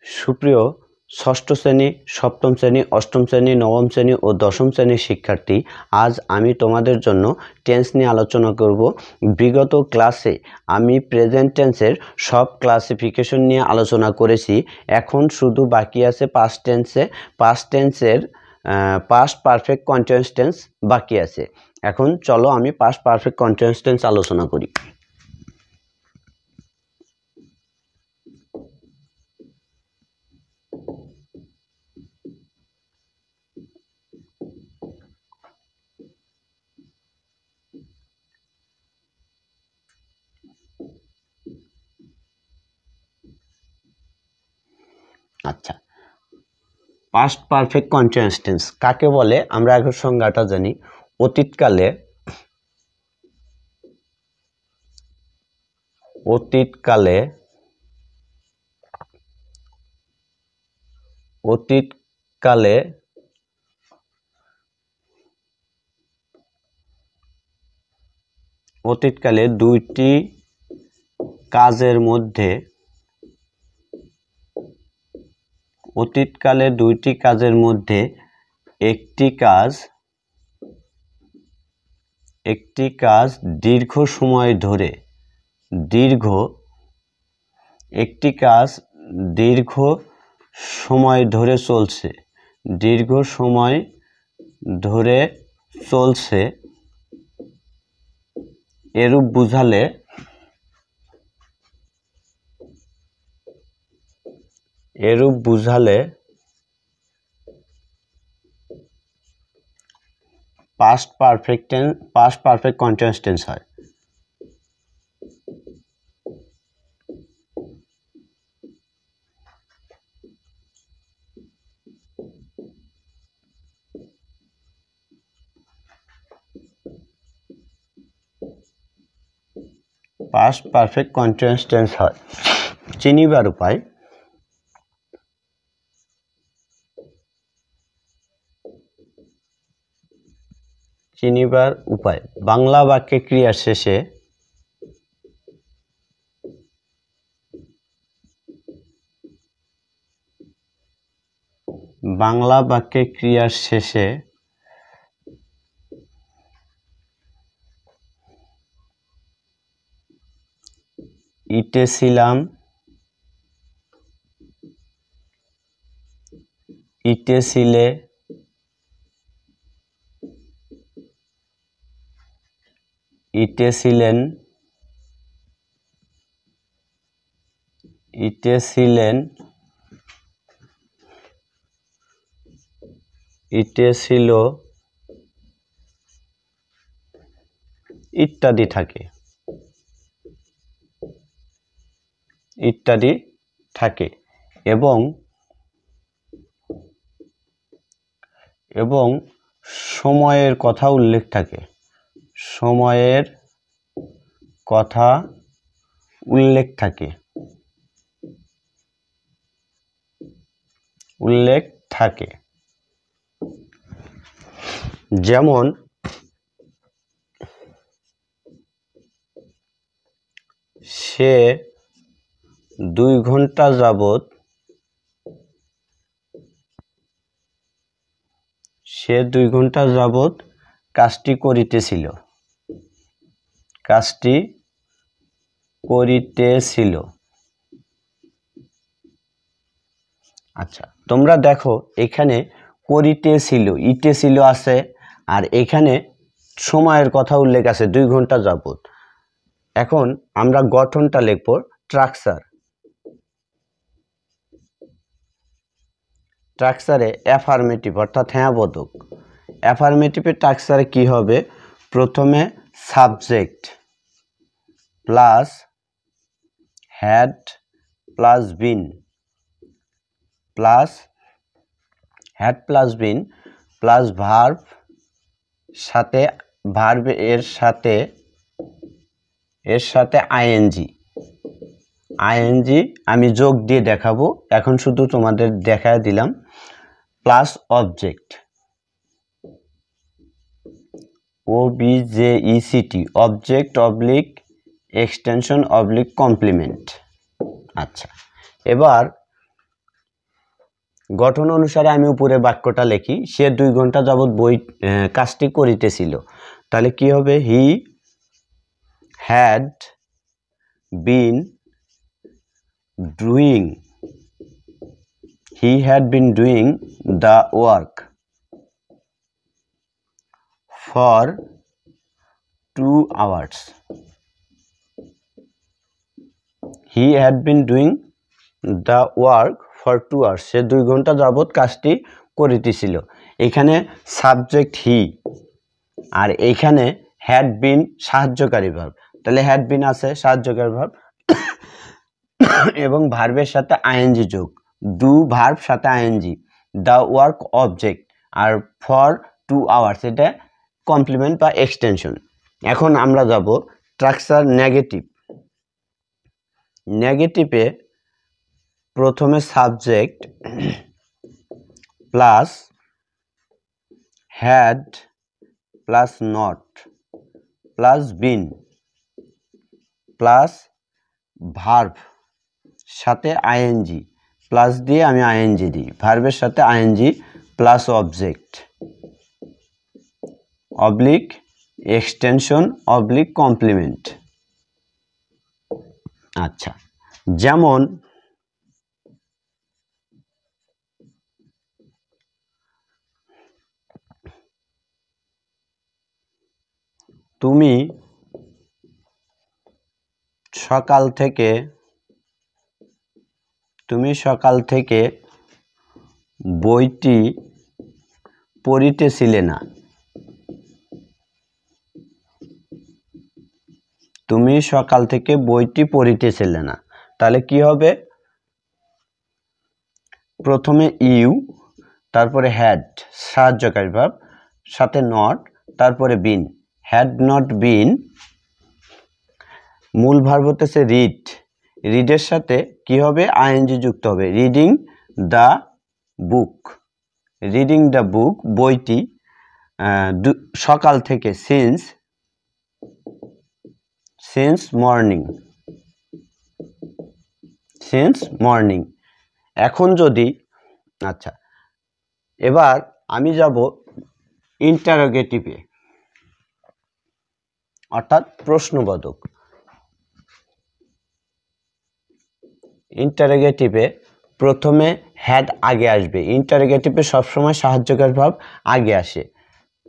সুপ্রিয় ষষ্ঠ শ্রেণী, সপ্তম শ্রেণী, অষ্টম শ্রেণী, নবম শ্রেণী ও দশম শ্রেণীর শিক্ষার্থী, আজ আমি তোমাদের জন্য টেন্স নিয়ে আলোচনা করব। বিগত ক্লাসে আমি প্রেজেন্ট টেন্সের সব ক্লাসিফিকেশন নিয়ে আলোচনা করেছি। এখন শুধু বাকি আছে পাস্ট টেন্সের পাস্ট পারফেক্ট কন্টিনিউয়াস টেন্স বাকি আছে। এখন চলো আমি পাস্ট পারফেক্ট কন্টিনিউয়াস টেন্স আলোচনা করি। আচ্ছা, পাস্ট পারফেক্ট কন্টিনিউয়াস টেন্স কাকে বলে আমরা এখন সংজ্ঞাটা জানি। অতীতকালে দুইটি কাজের মধ্যে একটি কাজ দীর্ঘ সময় ধরে চলছে এরূপ বুঝালে পাস্ট পারফেক্ট কন্টিনিউয়াস টেন্স হয়। পাস্ট পারফেক্ট কন্টিনিউয়াস টেন্স হয়। চিনিবার উপায়। বাংলা বাক্যে ক্রিয়ার শেষে ইটেছিলাম, ইটেছিলে, ইটেছিলেন, ইটেছিল ইত্যাদি থাকে এবং সময়ের কথা উল্লেখ থাকে। যেমন সে 2 ঘন্টা যাবত কাজটি করিতেছিল। আচ্ছা, তোমরা দেখো এখানে করিতেছিল, ইটেছিল আছে, আর এখানে সময়ের কথা উল্লেখ আছে 2 ঘন্টা যাবত। এখন আমরা গঠনটা লিখব স্ট্রাকচারে অ্যাফার্মেটিভ অর্থাৎ হ্যাঁ বোধক। অ্যাফার্মেটিভের স্ট্রাকচারে কি হবে? প্রথমে subject plus had plus been plus verb এর সাথে আইএনজি আমি যোগ দিয়ে দেখাবো, এখন শুধু তোমাদের দেখায় দিলাম। Plus object object oblique extension oblique complement. আচ্ছা, এবার গঠন অনুসারে আমি উপরে বাক্যটা লিখি, সে 2 ঘন্টা যাবত কাজটি করিতেছিল, তাহলে কি হবে? He had been doing the work for 2 hours. He had been doing the work for 2 hours. সে 2 ঘন্টা যাবত কাজটি করিতেছিল। এখানে সাবজেক্ট হি, আর এখানে হ্যাড বিন সাহায্যকারী ভার্ব, তাহলে হ্যাড বিন আছে সাহায্যকারী ভার্ব এবং ভার্বের সাথে আইএনজি যোগ, ডু ভার্ব সাথে আইএনজি, দ্য ওয়ার্ক অবজেক্ট, আর ফর 2 hours এটা কমপ্লিমেন্ট বা এক্সটেনশন। এখন আমরা যাব স্ট্রাকচার নেগেটিভ। নেগেটিভে প্রথমে subject plus had plus not plus been plus verb সাথে আইএনজি, প্লাস দিয়ে আমি আইএনজি দিই, ভার্বের সাথে ING plus object oblique extension oblique complement. আচ্ছা, যেমন তুমি সকাল থেকে বইটি পড়িতেছিলে না। তুমি সকাল থেকে বইটি পড়িতেছিলে না, তাহলে কি হবে? প্রথমে ইউ, তারপরে হ্যাড সাহায্যকারী ভার্ব সাথে নট, তারপরে বিন, হ্যাড নট বিন, মূল ভার্ব হতেছে রিড, রিডের সাথে কি হবে? আইএনজি যুক্ত হবে, reading the book, reading the book বইটি, সকাল থেকে সিন্স মর্নিং। এখন যদি, আচ্ছা এবার আমি যাব ইন্টারোগেটিভে, অর্থাৎ প্রশ্নবোধক। ইন্টারোগেটিভে প্রথমে হ্যাড আগে আসবে, ইন্টারোগেটিভে সবসময় সাহায্যকারী ভার্ব আগে আসে,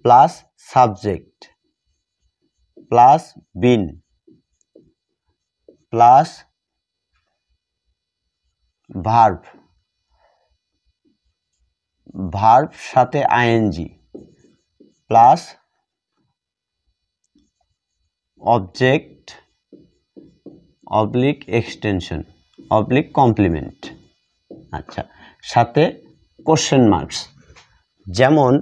plus subject plus been plus verb সাথে ING plus object oblique extension oblique complement. আচ্ছা, সাথে কোশ্চেন মার্কস। যেমন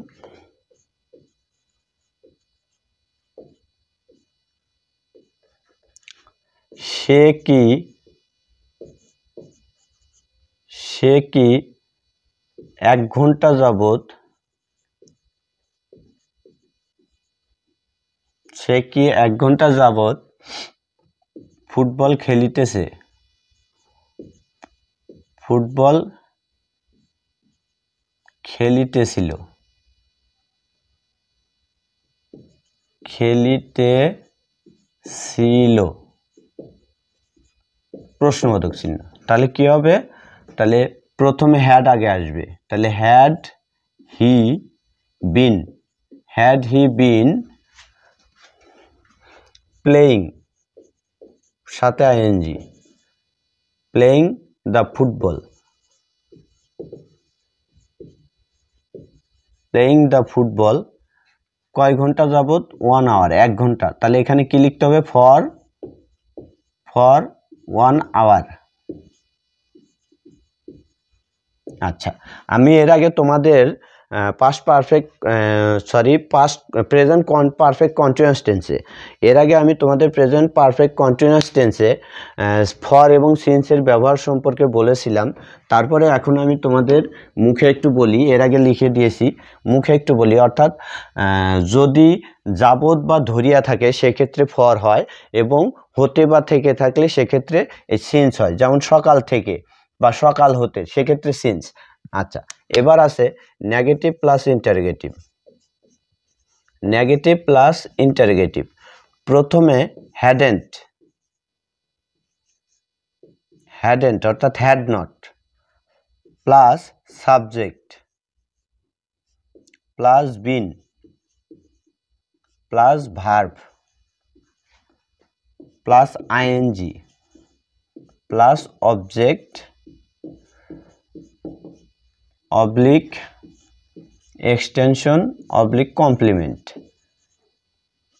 সে কি 1 ঘন্টা যাবত ফুটবল খেলিতেছিল। প্রশ্নবোধক চিহ্ন, তাহলে কি হবে? তাহলে প্রথমে হ্যাড আগে আসবে, তাহলে হ্যাড হি বিন প্লেইং সাথে আইএনজি, প্লেইং দ্য ফুটবল কয় ঘন্টা যাবত? 1 hour, 1 ঘন্টা, তাহলে এখানে কি লিখতে হবে? For 1 hour। আচ্ছা, আমি এর আগে তোমাদের পাস্ট প্রেজেন্ট পারফেক্ট কন্টিনিউয়াস টেন্সে, এর আগে আমি তোমাদের প্রেজেন্ট পারফেক্ট কন্টিনিউয়াস টেন্সে ফর এবং সিন্সের ব্যবহার সম্পর্কে বলেছিলাম। তারপরে এখন আমি তোমাদের মুখে একটু বলি, এর আগে লিখে দিয়েছি, মুখে একটু বলি, অর্থাৎ যদি যাবত বা ধরিয়া থাকে সেক্ষেত্রে ফর হয়, এবং হতে বা থেকে থাকলে সেক্ষেত্রে সিন্স হয়। যেমন সকাল থেকে বা সকাল হতে, সেক্ষেত্রে সিন্স। আচ্ছা, এবার আছে negative plus interrogative. Negative plus interrogative, প্রথমে হ্যাডেন্ট, হ্যাডেন্ট অর্থাৎ had not plus subject plus been plus verb plus ING plus object oblique extension oblique complement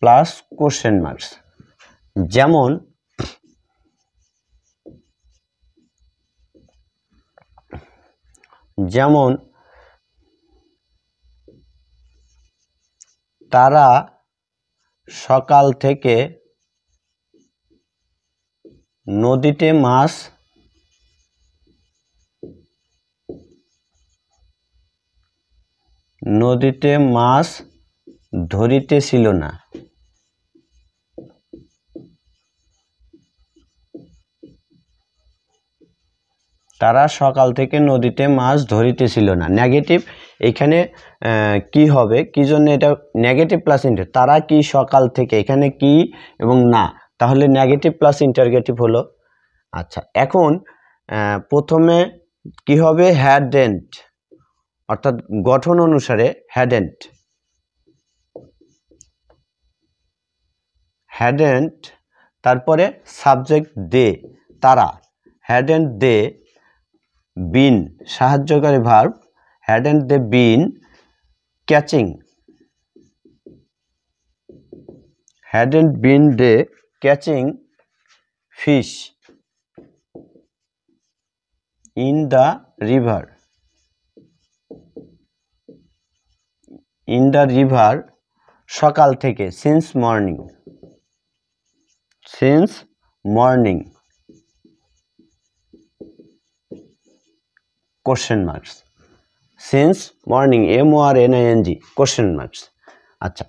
plus question marks. যেমন তারা সকাল থেকে নদীতে মাছ ধরিতেছিল না। তারা সকাল থেকে নদীতে মাছ ধরিতেছিল না। নেগেটিভ এখানে কি হবে, কি জন্য এটা নেগেটিভ প্লাস ইন্টার, তারা কি সকাল থেকে, এখানে কি এবং না, তাহলে নেগেটিভ প্লাস ইন্টারগেটিভ হলো। আচ্ছা, এখন প্রথমে কি হবে, হ্যাডেন্ট অর্থাৎ গঠন অনুসারে হ্যাডেন্ট, হ্যাডেন্ট তারপরে সাবজেক্ট দে, তারা, হ্যাডেন্ট দে বিন সাহায্যকারী verb, hadn't they been catching, hadn't been they catching fish in the river, সকাল থেকে, since morning, question marks, since morning, morning, question marks। আচ্ছা,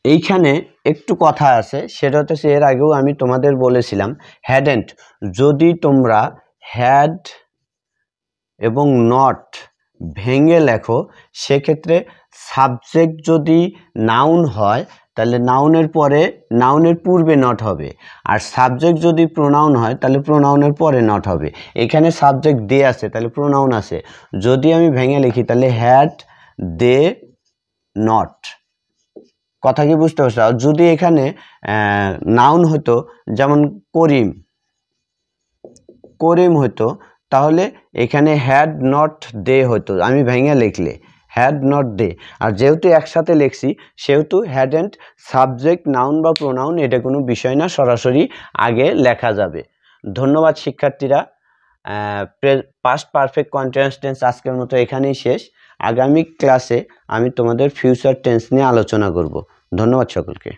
এইখানে একটু কথা আছে, সেটা হচ্ছে এর আগেও আমি তোমাদের বলেছিলাম, হ্যাডেন্ট যদি তোমরা হ্যাড এবং নট ভেঙে লেখো, সেক্ষেত্রে সাবজেক্ট যদি নাউন হয় তাহলে নাউনের পূর্বে নট হবে, আর সাবজেক্ট যদি প্রোনাউন হয় তাহলে প্রোনাউনের পরে নট হবে। এখানে সাবজেক্ট দে আছে, তাহলে প্রোনাউন আছে। যদি আমি ভেঙে লিখি তাহলে হ্যাড দে নট, কথা কি বুঝতে পারছো? আর যদি এখানে নাউন হতো, যেমন করিম হতো, তাহলে এখানে হ্যাড নট দে হতো, আমি ভেঙে লিখলে হ্যাড নট দে। আর যেহেতু একসাথে লিখছি সেহেতু হ্যাডেন্ট সাবজেক্ট নাউন বা প্রোনাউন এটা কোনো বিষয় না, সরাসরি আগে লেখা যাবে। ধন্যবাদ শিক্ষার্থীরা। পাস্ট পারফেক্ট কন্টিনিউয়াস টেন্স আজকের মতো এখানেই শেষ। আগামী ক্লাসে আমি তোমাদের ফিউচার টেন্স নিয়ে আলোচনা করব। ধন্যবাদ সকলকে।